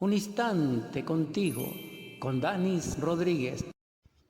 Un instante contigo, con Danis Rodríguez.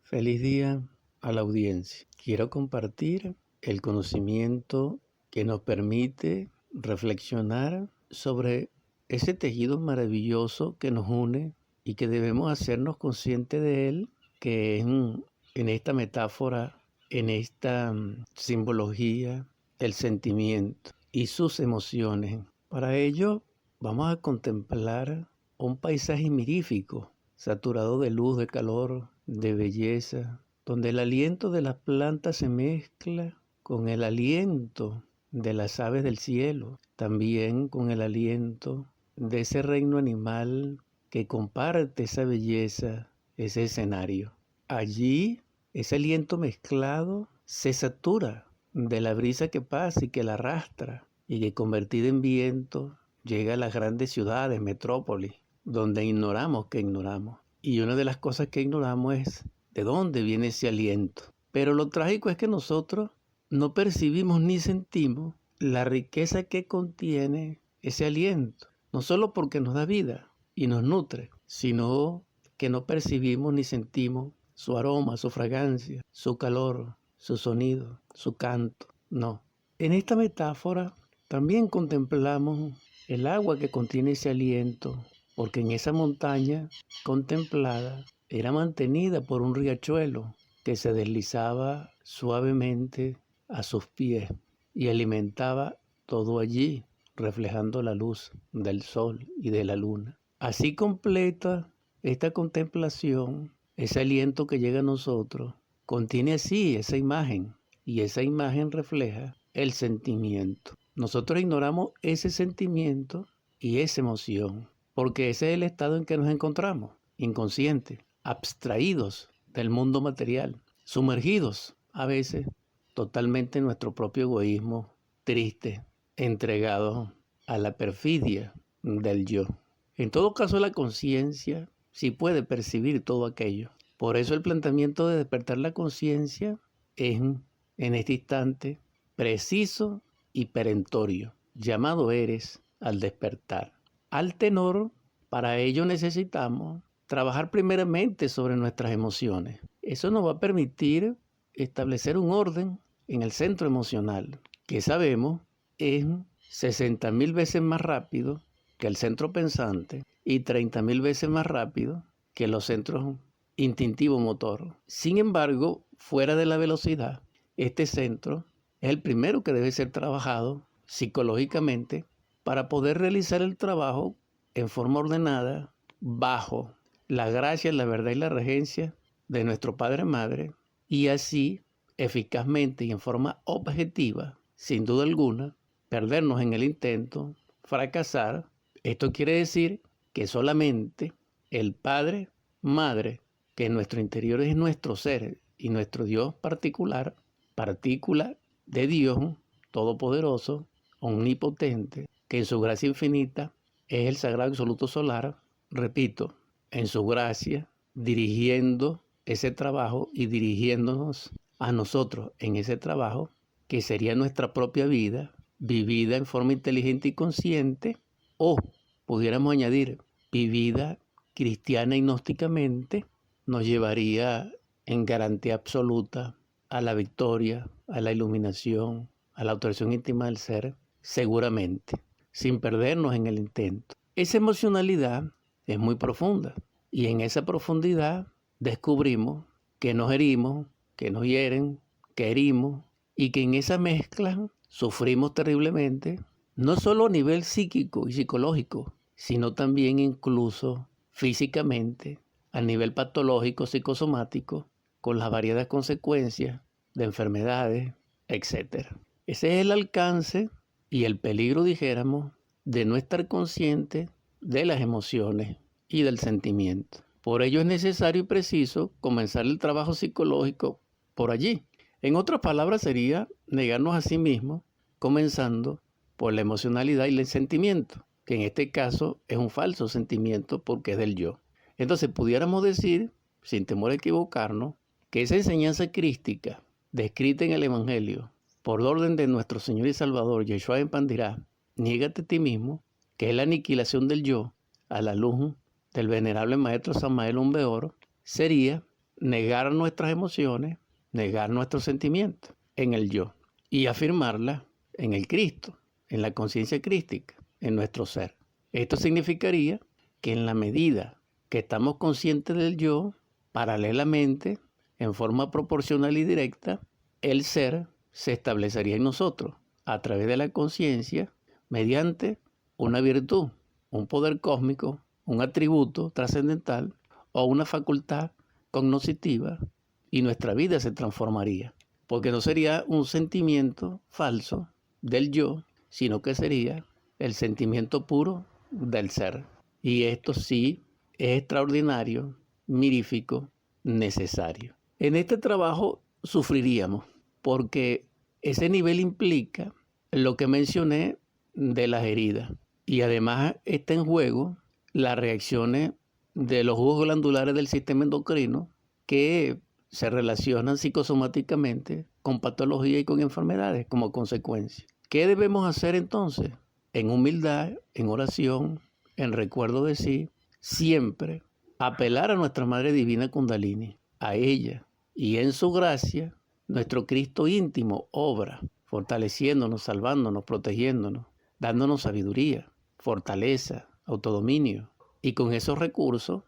Feliz día a la audiencia. Quiero compartir el conocimiento que nos permite reflexionar sobre ese tejido maravilloso que nos une y que debemos hacernos conscientes de él, que es en esta metáfora, en esta simbología, el sentimiento y sus emociones. Para ello, vamos a contemplar un paisaje mirífico, saturado de luz, de calor, de belleza, donde el aliento de las plantas se mezcla con el aliento de las aves del cielo, también con el aliento de ese reino animal que comparte esa belleza, ese escenario. Allí, ese aliento mezclado se satura de la brisa que pasa y que la arrastra y que convertida en viento llega a las grandes ciudades, metrópolis, donde ignoramos que ignoramos. Y una de las cosas que ignoramos es de dónde viene ese aliento. Pero lo trágico es que nosotros no percibimos ni sentimos la riqueza que contiene ese aliento. No solo porque nos da vida y nos nutre, sino que no percibimos ni sentimos su aroma, su fragancia, su calor, su sonido, su canto. No. En esta metáfora también contemplamos el agua que contiene ese aliento, porque en esa montaña contemplada era mantenida por un riachuelo que se deslizaba suavemente a sus pies y alimentaba todo allí, reflejando la luz del sol y de la luna. Así completa esta contemplación, ese aliento que llega a nosotros, contiene así esa imagen, y esa imagen refleja el sentimiento. Nosotros ignoramos ese sentimiento y esa emoción, porque ese es el estado en que nos encontramos, inconscientes, abstraídos del mundo material, sumergidos a veces totalmente en nuestro propio egoísmo, tristes, entregados a la perfidia del yo. En todo caso, la conciencia sí puede percibir todo aquello. Por eso el planteamiento de despertar la conciencia es en este instante preciso y perentorio. Llamado eres al despertar. Al tenor, para ello necesitamos trabajar primeramente sobre nuestras emociones. Eso nos va a permitir establecer un orden en el centro emocional, que sabemos es 60.000 veces más rápido que el centro pensante y 30.000 veces más rápido que los centros instintivo motor. Sin embargo, fuera de la velocidad, este centro es el primero que debe ser trabajado psicológicamente para poder realizar el trabajo en forma ordenada, bajo la gracia, la verdad y la regencia de nuestro Padre Madre, y así eficazmente y en forma objetiva, sin duda alguna, perdernos en el intento, fracasar. Esto quiere decir que solamente el Padre, Madre, que en nuestro interior es nuestro ser y nuestro Dios particular, partícula de Dios Todopoderoso, omnipotente, que en su gracia infinita es el Sagrado Absoluto Solar, repito, en su gracia, dirigiendo ese trabajo y dirigiéndonos a nosotros en ese trabajo, que sería nuestra propia vida, vivida en forma inteligente y consciente, o pudiéramos añadir, vivida cristiana y gnósticamente, nos llevaría en garantía absoluta a la victoria, a la iluminación, a la autorización íntima del ser, seguramente, sin perdernos en el intento. Esa emocionalidad es muy profunda y en esa profundidad descubrimos que nos herimos, que nos hieren, que herimos y que en esa mezcla sufrimos terriblemente, no solo a nivel psíquico y psicológico, sino también incluso físicamente, a nivel patológico, psicosomático, con las variadas consecuencias de enfermedades, etc. Ese es el alcance y el peligro, dijéramos, de no estar consciente de las emociones y del sentimiento. Por ello es necesario y preciso comenzar el trabajo psicológico por allí. En otras palabras sería negarnos a sí mismos, comenzando por la emocionalidad y el sentimiento, que en este caso es un falso sentimiento porque es del yo. Entonces pudiéramos decir, sin temor a equivocarnos, que esa enseñanza crística descrita en el Evangelio por orden de nuestro Señor y Salvador Yeshua ben Pandirá, niégate a ti mismo, que es la aniquilación del yo, a la luz del venerable maestro Samael Aun-Weor, sería negar nuestras emociones, negar nuestros sentimientos en el yo y afirmarlas en el Cristo, en la conciencia crística, en nuestro ser. Esto significaría que en la medida que estamos conscientes del yo, paralelamente, en forma proporcional y directa, el ser se establecería en nosotros a través de la conciencia mediante una virtud, un poder cósmico, un atributo trascendental o una facultad cognoscitiva, y nuestra vida se transformaría, porque no sería un sentimiento falso del yo, sino que sería el sentimiento puro del ser. Y esto sí es extraordinario, mirífico, necesario. En este trabajo sufriríamos, porque ese nivel implica lo que mencioné de las heridas. Y además está en juego las reacciones de los jugos glandulares del sistema endocrino que se relacionan psicosomáticamente con patología y con enfermedades como consecuencia. ¿Qué debemos hacer entonces? En humildad, en oración, en recuerdo de sí, siempre apelar a nuestra Madre Divina Kundalini, a ella, y en su gracia, nuestro Cristo íntimo obra, fortaleciéndonos, salvándonos, protegiéndonos, dándonos sabiduría, fortaleza, autodominio. Y con esos recursos,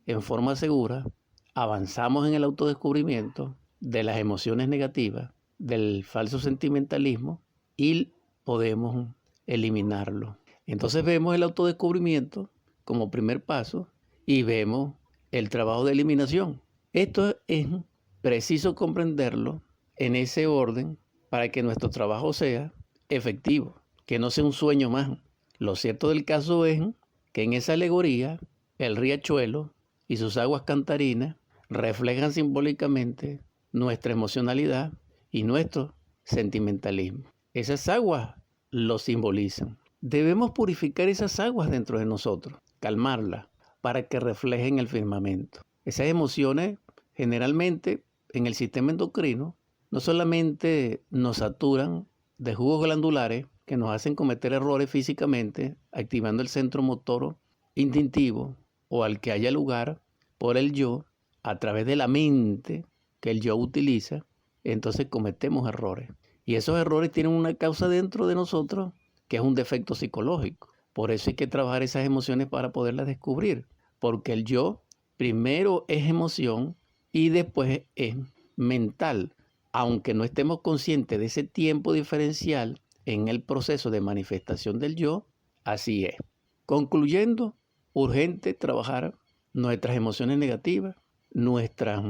en forma segura, avanzamos en el autodescubrimiento de las emociones negativas, del falso sentimentalismo, y podemos eliminarlo. Entonces vemos el autodescubrimiento como primer paso y vemos el trabajo de eliminación. Esto es preciso comprenderlo en ese orden para que nuestro trabajo sea efectivo, que no sea un sueño más. Lo cierto del caso es que en esa alegoría el riachuelo y sus aguas cantarinas reflejan simbólicamente nuestra emocionalidad y nuestro sentimentalismo. Esas aguas lo simbolizan. Debemos purificar esas aguas dentro de nosotros, calmarlas, para que reflejen el firmamento. Esas emociones generalmente en el sistema endocrino no solamente nos saturan de jugos glandulares que nos hacen cometer errores físicamente, activando el centro motor instintivo o al que haya lugar por el yo, a través de la mente que el yo utiliza, entonces cometemos errores. Y esos errores tienen una causa dentro de nosotros que es un defecto psicológico. Por eso hay que trabajar esas emociones para poderlas descubrir, porque el yo primero es emoción y después es mental. Aunque no estemos conscientes de ese tiempo diferencial en el proceso de manifestación del yo, así es. Concluyendo, urgente trabajar nuestras emociones negativas, nuestro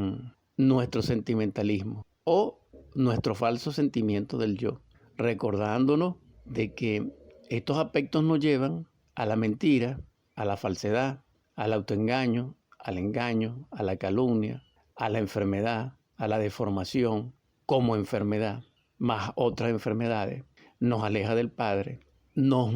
sentimentalismo o nuestro falso sentimiento del yo, recordándonos de que estos aspectos nos llevan a la mentira, a la falsedad, al autoengaño, al engaño, a la calumnia, a la enfermedad, a la deformación como enfermedad, más otras enfermedades, nos aleja del Padre, nos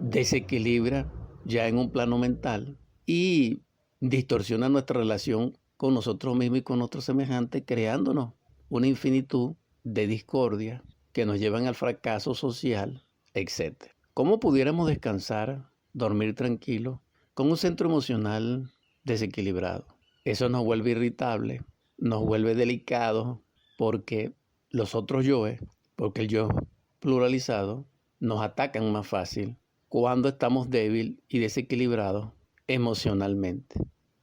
desequilibra ya en un plano mental y distorsiona nuestra relación con nosotros mismos y con nuestros semejantes, creándonos una infinitud de discordia que nos llevan al fracaso social, etc. ¿Cómo pudiéramos descansar, dormir tranquilo, con un centro emocional desequilibrado? Eso nos vuelve irritables, nos vuelve delicados, porque los otros yoes, porque el yo pluralizado, nos atacan más fácil cuando estamos débiles y desequilibrados emocionalmente.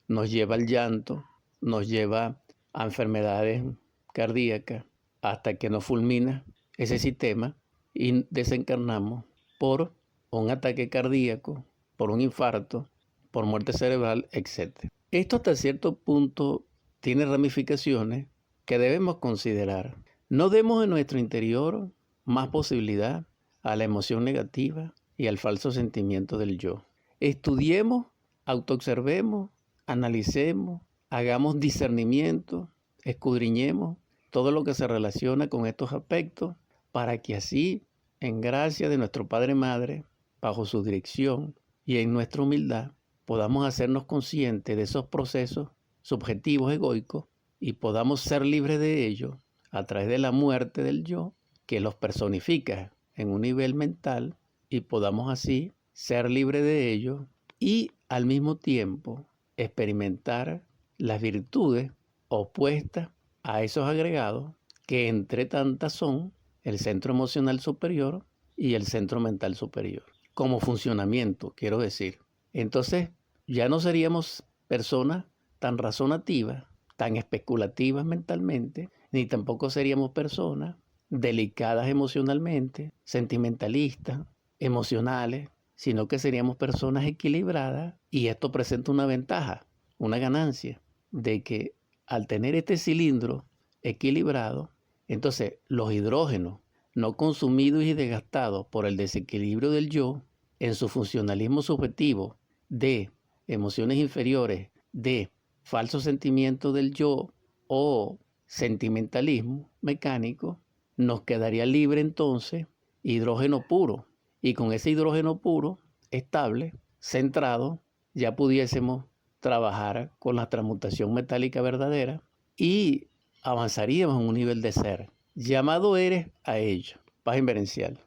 Nos lleva al llanto, nos lleva a enfermedades cardíacas, hasta que nos fulmina ese sistema y desencarnamos por un ataque cardíaco, por un infarto, por muerte cerebral, etc. Esto hasta cierto punto tiene ramificaciones que debemos considerar. No demos en nuestro interior más posibilidad a la emoción negativa y al falso sentimiento del yo. Estudiemos, autoobservemos, analicemos, hagamos discernimiento, escudriñemos todo lo que se relaciona con estos aspectos para que así, en gracia de nuestro Padre Madre, bajo su dirección y en nuestra humildad, podamos hacernos conscientes de esos procesos subjetivos egoicos y podamos ser libres de ellos a través de la muerte del yo, que los personifica en un nivel mental, y podamos así ser libres de ellos y al mismo tiempo experimentar las virtudes opuestas a esos agregados que entre tantas son el centro emocional superior y el centro mental superior. Como funcionamiento, quiero decir. Entonces, ya no seríamos personas tan razonativas, tan especulativas mentalmente, ni tampoco seríamos personas delicadas emocionalmente, sentimentalistas, emocionales, sino que seríamos personas equilibradas, y esto presenta una ventaja, una ganancia, de que al tener este cilindro equilibrado, entonces los hidrógenos no consumidos y desgastados por el desequilibrio del yo, en su funcionalismo subjetivo de emociones inferiores, de falsos sentimientos del yo o sentimentalismo mecánico, nos quedaría libre entonces hidrógeno puro. Y con ese hidrógeno puro, estable, centrado, ya pudiésemos trabajar con la transmutación metálica verdadera y avanzaríamos en un nivel de ser. Llamado eres a ello. Paz inverencial.